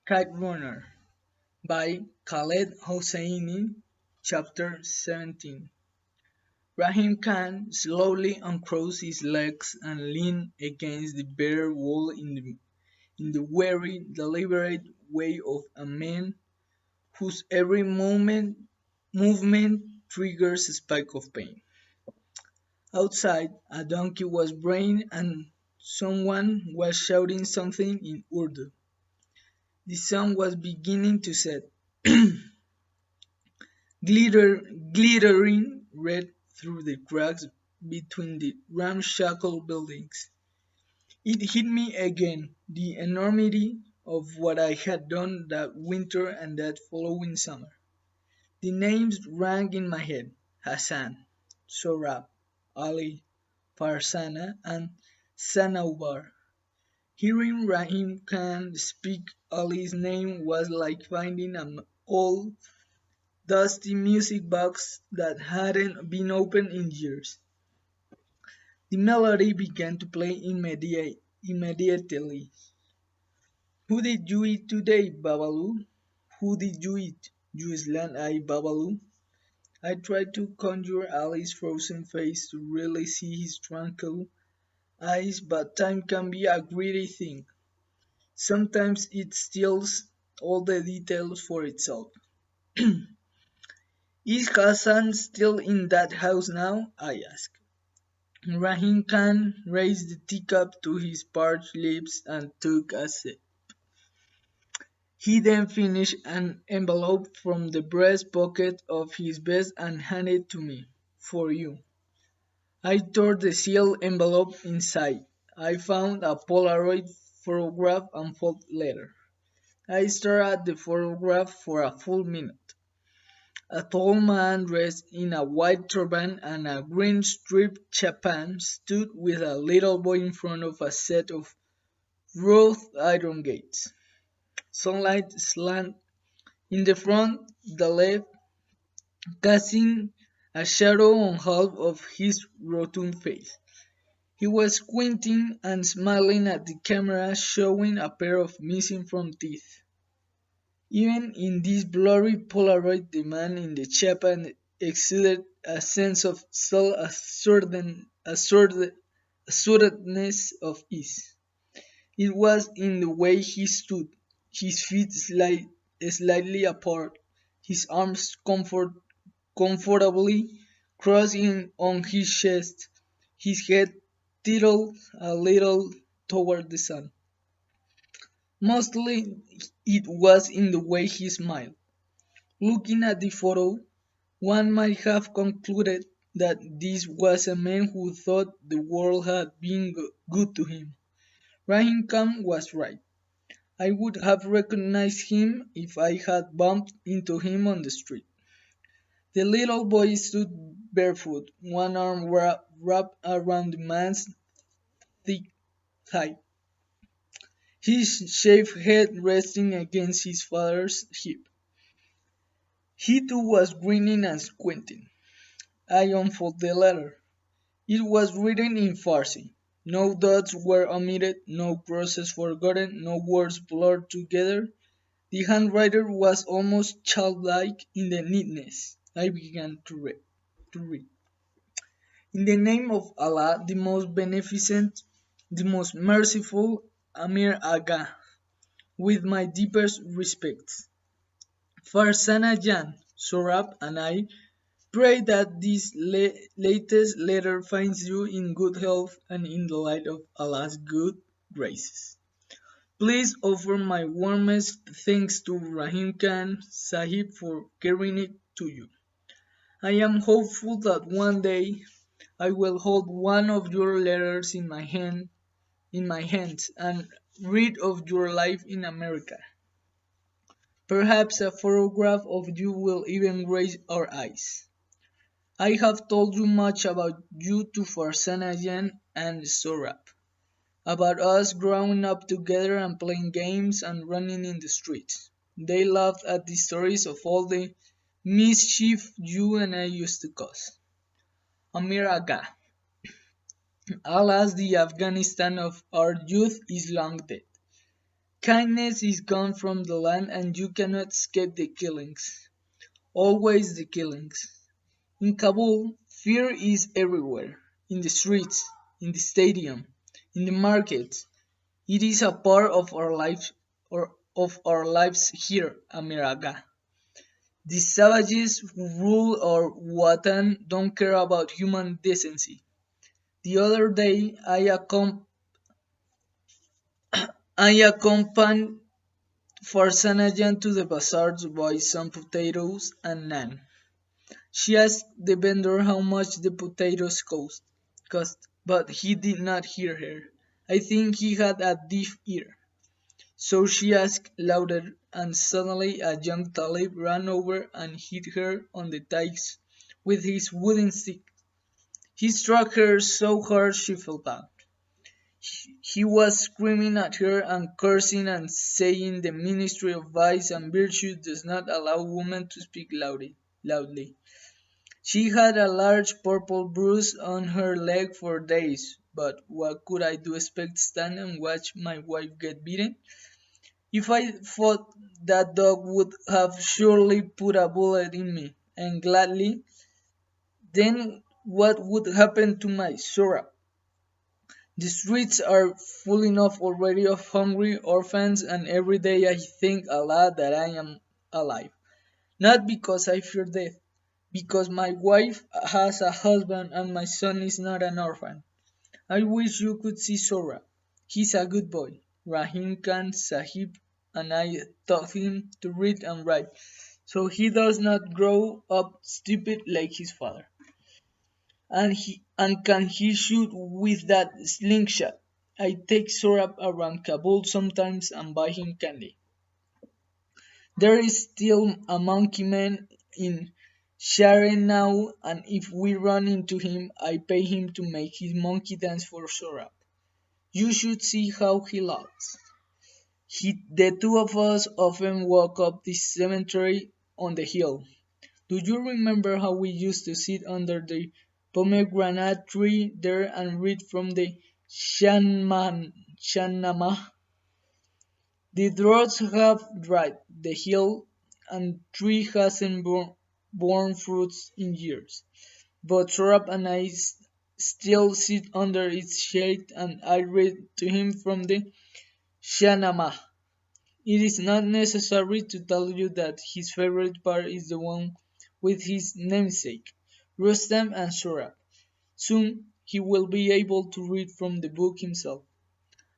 Kite Runner by Khaled Hosseini, Chapter 17. Rahim Khan slowly uncrossed his legs and leaned against the bare wall in the very deliberate way of a man whose every movement triggers a spike of pain. Outside, a donkey was braying and someone was shouting something in Urdu. The sun was beginning to set, glittering red through the cracks between the ramshackle buildings. It hit me again, the enormity of what I had done that winter and that following summer. The names rang in my head: Hassan, Sorab, Ali, Farsana, and Sanaubar. Hearing Rahim Khan speak Ali's name was like finding an old dusty music box that hadn't been opened in years. The melody began to play immediately. Who did you eat today, Babalu? Who did you eat, you slant-eyed Babalu? I tried to conjure Ali's frozen face to really see his tranquil eyes, but time can be a greedy thing. Sometimes it steals all the details for itself. Is Hassan still in that house now? I asked. Rahim Khan raised the teacup to his parched lips and took a sip. He then finished an envelope from the breast pocket of his vest and handed it to me. For you. I tore the sealed envelope inside. I found a Polaroid photograph and folded letter. I stared at the photograph for a full minute. A tall man dressed in a white turban and a green striped chappan stood with a little boy in front of a set of wrought iron gates. Sunlight slanted in the front, the left, casting a shadow on half of his rotund face. He was squinting and smiling at the camera, showing a pair of missing front teeth. Even in this blurry Polaroid, the man in the chappan exuded a sense of assuredness of ease. It was in the way he stood, his feet slightly apart, his arms comfortably crossed on his chest, his head tilted a little toward the sun. Mostly it was in the way he smiled. Looking at the photo, one might have concluded that this was a man who thought the world had been good to him. Rahim Khan was right. I would have recognized him if I had bumped into him on the street. The little boy stood barefoot, one arm wrapped around the man's thick thigh, his shaved head resting against his father's hip. He too was grinning and squinting. I unfolded the letter. It was written in Farsi. No dots were omitted, no crosses forgotten, no words blurred together. The handwriting was almost childlike in the neatness. I began to read. In the name of Allah, the most beneficent, the most merciful, Amir Aga, with my deepest respects. Farsana Jan, Sorab, and I pray that this latest letter finds you in good health and in the light of Allah's good graces. Please offer my warmest thanks to Rahim Khan Sahib for carrying it to you. I am hopeful that one day I will hold one of your letters in my hands and read of your life in America. Perhaps a photograph of you will even raise our eyes. I have told you much about you to Farsanajan and Sorab, about us growing up together and playing games and running in the streets. They laughed at the stories of all the mischief you and I used to cause. Amir Aga, alas, the Afghanistan of our youth is long dead. Kindness is gone from the land and you cannot escape the killings. Always the killings. In Kabul, fear is everywhere. In the streets, in the stadium, in the markets. It is a part of our life or of our lives here, Amiraga. The savages who rule our Watan don't care about human decency. The other day I accompanied Farsanajan to the bazaar to buy some potatoes and naan. She asked the vendor how much the potatoes cost, but he did not hear her. I think he had a deaf ear. So she asked louder, and suddenly a young Talib ran over and hit her on the thighs with his wooden stick. He struck her so hard she fell down. He was screaming at her and cursing and saying the Ministry of Vice and Virtue does not allow women to speak loudly. She had a large purple bruise on her leg for days, but what could I do except stand and watch my wife get beaten? If I fought, that dog would have surely put a bullet in me, and gladly. Then what would happen to my Sora? The streets are full enough already of hungry orphans, and every day I thank Allah that I am alive. Not because I fear death, because my wife has a husband and my son is not an orphan. I wish you could see Sora. He's a good boy. Rahim Khan Sahib and I taught him to read and write, so he does not grow up stupid like his father. And can he shoot with that slingshot? I take Sora around Kabul sometimes and buy him candy. There is still a monkey man in Share now, and if we run into him, I pay him to make his monkey dance for Sora. You should see how he laughs. The two of us often walk up the cemetery on the hill. Do you remember how we used to sit under the pomegranate tree there and read from the Shahnameh? The droughts have dried the hill and tree hasn't borne fruits in years. But Sorab and I still sit under its shade and I read to him from the Shahnameh. It is not necessary to tell you that his favorite part is the one with his namesake, Rustam and Sorab. Soon he will be able to read from the book himself.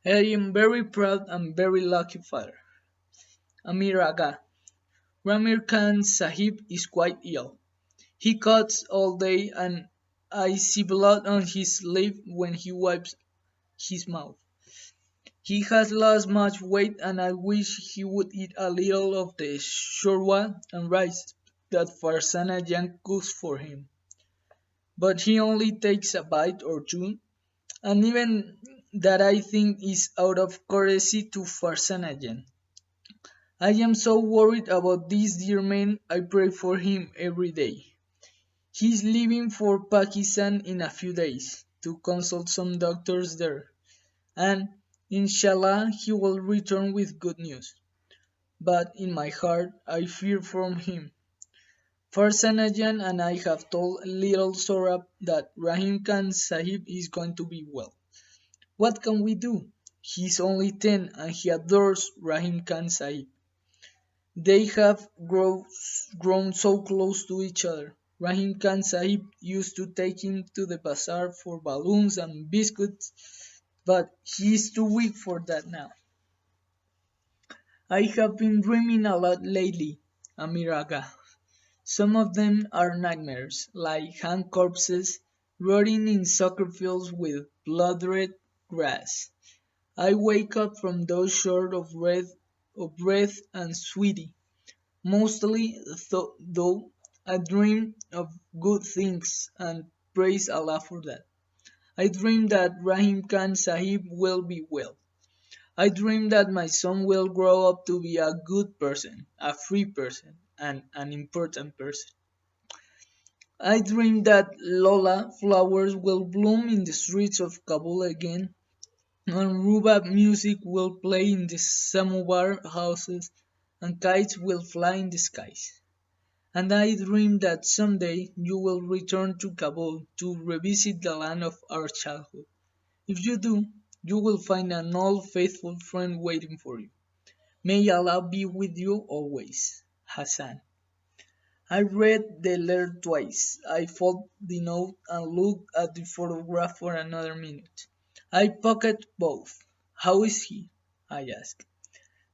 I am very proud and very lucky father. Amir Aga. Ramir Khan Sahib is quite ill. He cuts all day and I see blood on his sleeve when he wipes his mouth. He has lost much weight and I wish he would eat a little of the shorwa and rice that Farsana Jan cooks for him. But he only takes a bite or two, and even that I think is out of courtesy to Farsana Jan. I am so worried about this dear man, I pray for him every day. He's leaving for Pakistan in a few days to consult some doctors there, and inshallah he will return with good news. But in my heart I fear for him. Farsanajan and I have told little Sorab that Rahim Khan Sahib is going to be well. What can we do? He's only 10 and he adores Rahim Khan Sahib. They have grown so close to each other. Rahim Khan Sahib used to take him to the bazaar for balloons and biscuits, but he is too weak for that now. I have been dreaming a lot lately, Amiraga. Some of them are nightmares, like hand corpses rotting in soccer fields with blood-red grass. I wake up from those short of breath and sweetie. Mostly, though, I dream of good things and praise Allah for that. I dream that Rahim Khan Sahib will be well. I dream that my son will grow up to be a good person, a free person, and an important person. I dream that Lola flowers will bloom in the streets of Kabul again, and rhubarb music will play in the samovar houses, and kites will fly in the skies. And I dream that someday you will return to Kabul to revisit the land of our childhood. If you do, you will find an old faithful friend waiting for you. May Allah be with you always. Hassan. I read the letter twice. I folded the note and looked at the photograph for another minute. I pocketed both. How is he? I asked.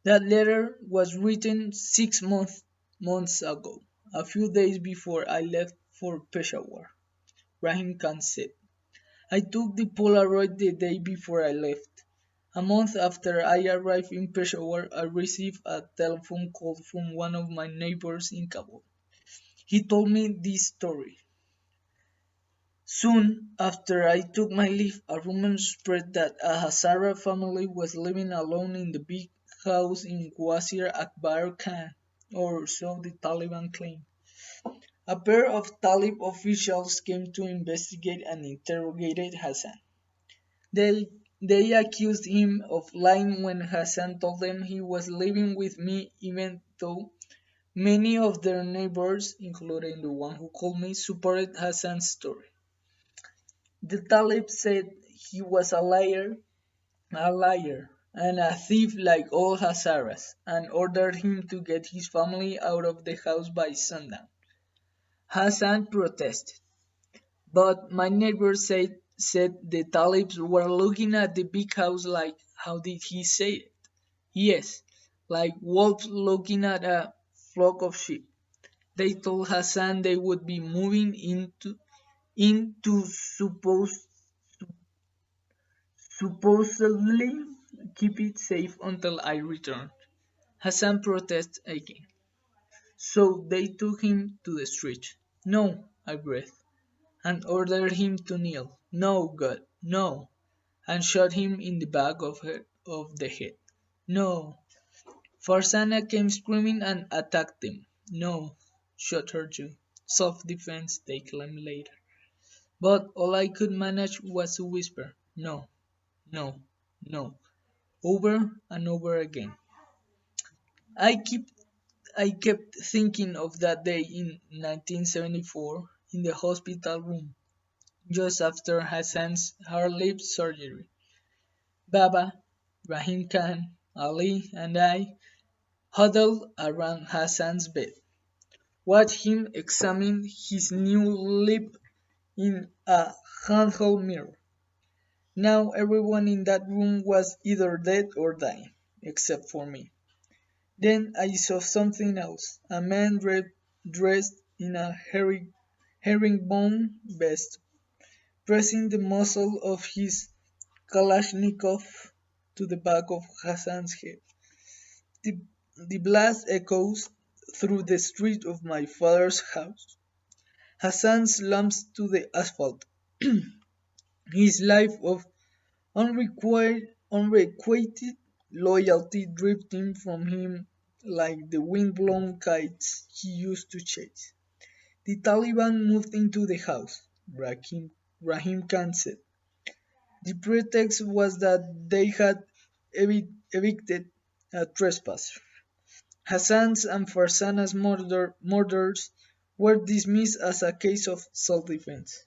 That letter was written 6 months ago, a few days before I left for Peshawar. Rahim Khan said. I took the Polaroid the day before I left. A month after I arrived in Peshawar, I received a telephone call from one of my neighbors in Kabul. He told me this story. Soon after I took my leave, a rumor spread that a Hazara family was living alone in the big house in Wazir Akbar Khan, or so the Taliban claimed. A pair of Talib officials came to investigate and interrogated Hassan. They, they accused him of lying when Hassan told them he was living with me, even though many of their neighbors, including the one who called me, supported Hassan's story. The Talib said he was a liar, and a thief like all Hazaras, and ordered him to get his family out of the house by sundown. Hassan protested, but my neighbor said the Talibs were looking at the big house like, how did he say it? Yes, like wolves looking at a flock of sheep. They told Hassan they would be moving into supposedly keep it safe until I return. Hassan protested again. So they took him to the street. No, I breathed, and ordered him to kneel. No, God, no, and shot him in the back of the head. No. Farzana came screaming and attacked them. No, shot her too. Self-defense, they claimed later. But all I could manage was to whisper, no, no, no, over and over again. I keep I kept thinking of that day in 1974 in the hospital room, just after Hassan's hard-lip surgery. Baba, Rahim Khan, Ali, and I huddled around Hassan's bed, watched him examine his new lip in a handheld mirror. Now everyone in that room was either dead or dying, except for me. Then I saw something else, a man dressed in a herringbone vest, pressing the muzzle of his Kalashnikov to the back of Hassan's head. The, the blast echoes through the street of my father's house. Hassan slumps to the asphalt. His life of unrequited loyalty drifting from him like the wind-blown kites he used to chase. The Taliban moved into the house, Rahim Khan said. The pretext was that they had evicted a trespasser. Hassan's and Farzana's murders were dismissed as a case of self-defense.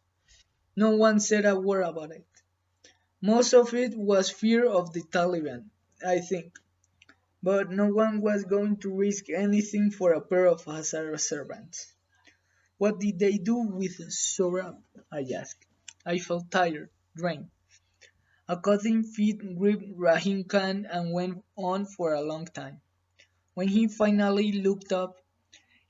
No one said a word about it. Most of it was fear of the Taliban, I think, but no one was going to risk anything for a pair of Hazara servants. What did they do with Sorab? I asked. I felt tired, drained. A cutting fit gripped Rahim Khan and went on for a long time. When he finally looked up,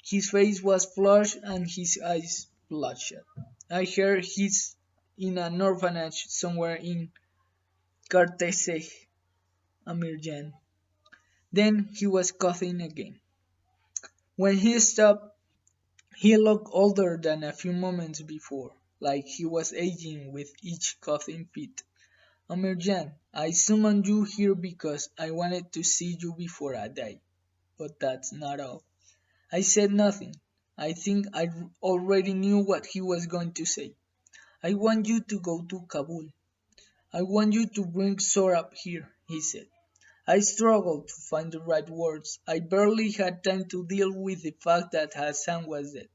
his face was flushed and his eyes bloodshot. I heard he's in an orphanage somewhere in Karteseh, Amirjan. Then he was coughing again. When he stopped, he looked older than a few moments before, like he was aging with each coughing fit. Amirjan, I summoned you here because I wanted to see you before I die. But that's not all. I said nothing. I think I already knew what he was going to say. I want you to go to Kabul. I want you to bring Sorab here, he said. I struggled to find the right words. I barely had time to deal with the fact that Hassan was dead.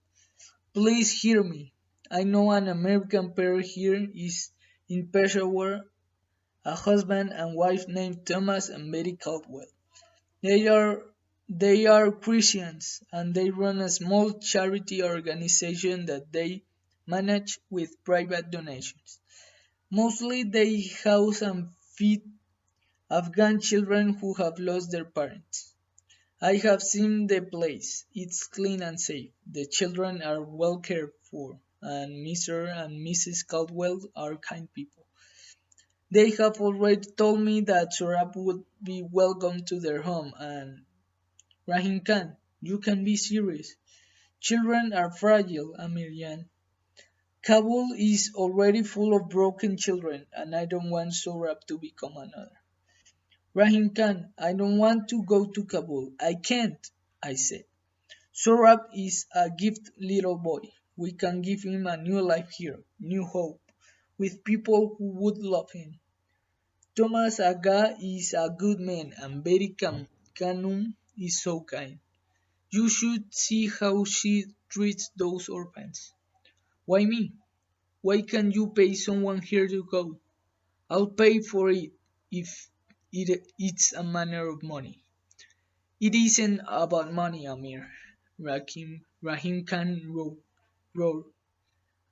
Please hear me. I know an American pair here is in Peshawar, a husband and wife named Thomas and Betty Caldwell. They are they are Christians and they run a small charity organization that they manage with private donations. Mostly they house and feed Afghan children who have lost their parents. I have seen the place. It's clean and safe. The children are well cared for, and Mr. and Mrs. Caldwell are kind people. They have already told me that Sorab would be welcome to their home, and Rahim Khan, you can be serious. Children are fragile, Amiryan. Kabul is already full of broken children, and I don't want Sorab to become another. Rahim Khan, I don't want to go to Kabul. I can't, I said. Sorab is a gifted little boy. We can give him a new life here, new hope, with people who would love him. Thomas Aga is a good man and Betty Kanum is so kind. You should see how she treats those orphans. Why me? Why can't you pay someone here to go? I'll pay for it if it's a matter of money. It isn't about money, Amir. Rahim Khan roared.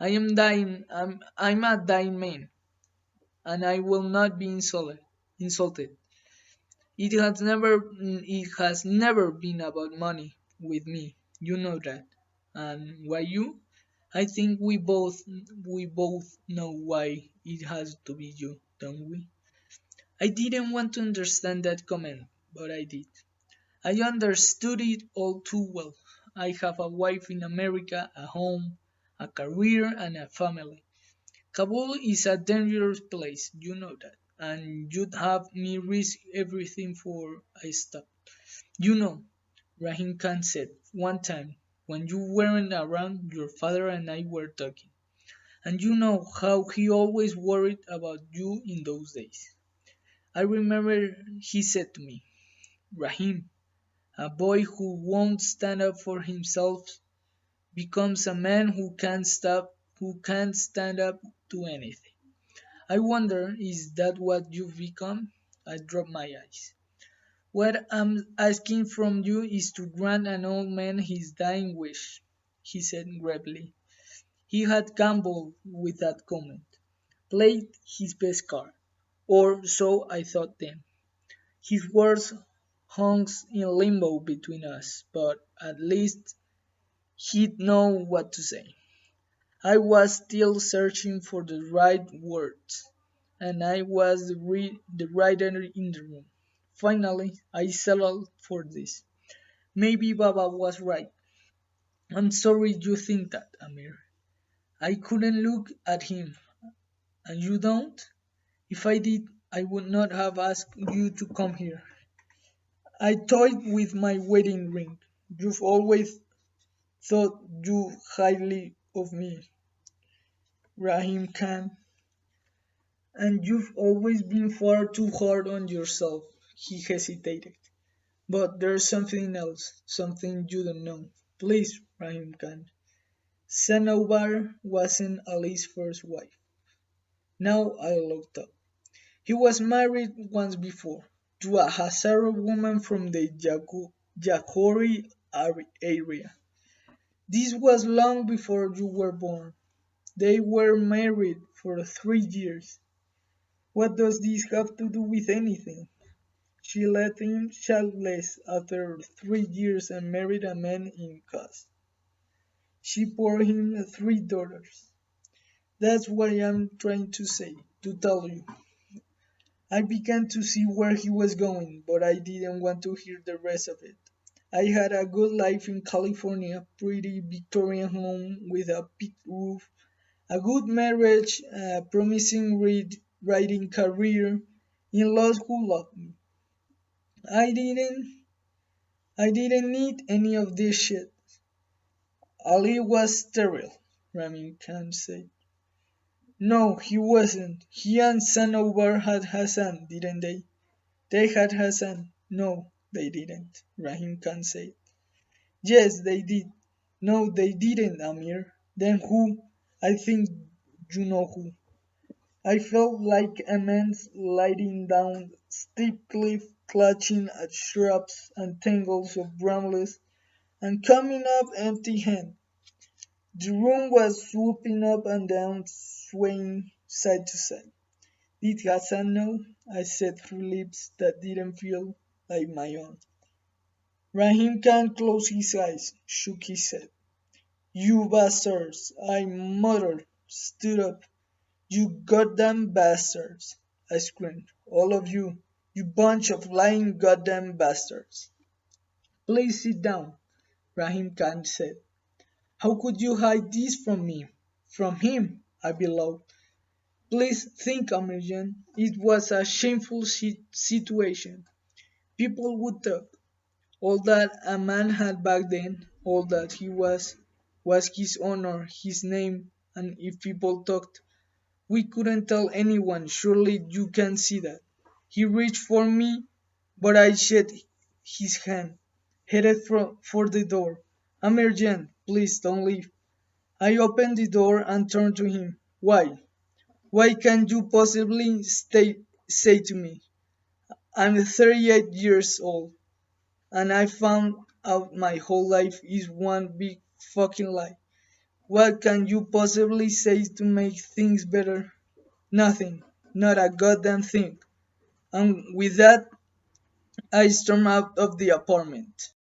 I am dying. I'm a dying man, and I will not be insulted. It has never been about money with me. You know that. And why you? I think we both know why it has to be you, don't we? I didn't want to understand that comment, but I did. I understood it all too well. I have a wife in America, a home, a career, and a family. Kabul is a dangerous place, you know that, and you'd have me risk everything for I stop. You know, Rahim Khan said one time when you weren't around, your father and I were talking, and you know how he always worried about you in those days. I remember he said to me, Rahim, a boy who won't stand up for himself becomes a man who can't stand up to anything. I wonder, is that what you've become? I dropped my eyes. What I'm asking from you is to grant an old man his dying wish, he said gravely. He had gambled with that comment, played his best card, or so I thought then. His words hung in limbo between us, but at least he'd know what to say. I was still searching for the right words, and I was the writer in the room. Finally, I settled for this. Maybe Baba was right. I'm sorry you think that, Amir. I couldn't look at him, and you don't? If I did, I would not have asked you to come here. I toyed with my wedding ring. You've always thought you highly of me, Rahim Khan, and you've always been far too hard on yourself. He hesitated. But there's something else, something you don't know. Please, Rahim Khan. Sanobar wasn't Ali's first wife. Now I looked up. He was married once before, to a Hazara woman from the Jahori area. This was long before you were born. They were married for 3 years. What does this have to do with anything? She left him childless after 3 years and married a man in Kaz. She bore him 3 daughters. That's what I'm trying to say, to tell you. I began to see where he was going, but I didn't want to hear the rest of it. I had a good life in California, pretty Victorian home with a big roof, a good marriage, a promising writing career, in-laws who loved me. I didn't I didn't need any of this shit. Ali was sterile, Ramin Khan said. No, he wasn't. He and Sanobar had Hassan, didn't they? They had Hassan. No, they didn't, Rahim Khan said. Yes, they did. No, they didn't, Amir. Then who? I think you know who. I felt like a man sliding down steep cliff, clutching at shrubs and tangles of brambles, and coming up empty-handed. The room was swooping up and down, swaying side to side. Did Hassan know? I said through lips that didn't feel like my own. Rahim Khan closed his eyes, shook his head. You bastards! I muttered, stood up. You goddamn bastards! I screamed. All of you! You bunch of lying goddamn bastards! Please sit down, Rahim Khan said. How could you hide this from me? From him, I bellowed. Please think, Amirjan. It was a shameful situation. People would talk. All that a man had back then, all that he was his honor, his name, and if people talked, we couldn't tell anyone. Surely you can see that. He reached for me, but I shed his hand, headed for the door. Amirjan, please don't leave. I opened the door and turned to him. Why? Why can't you possibly say to me? I'm 38 years old, and I found out my whole life is one big fucking lie. What can you possibly say to make things better? Nothing. Not a goddamn thing. And with that, I stormed out of the apartment.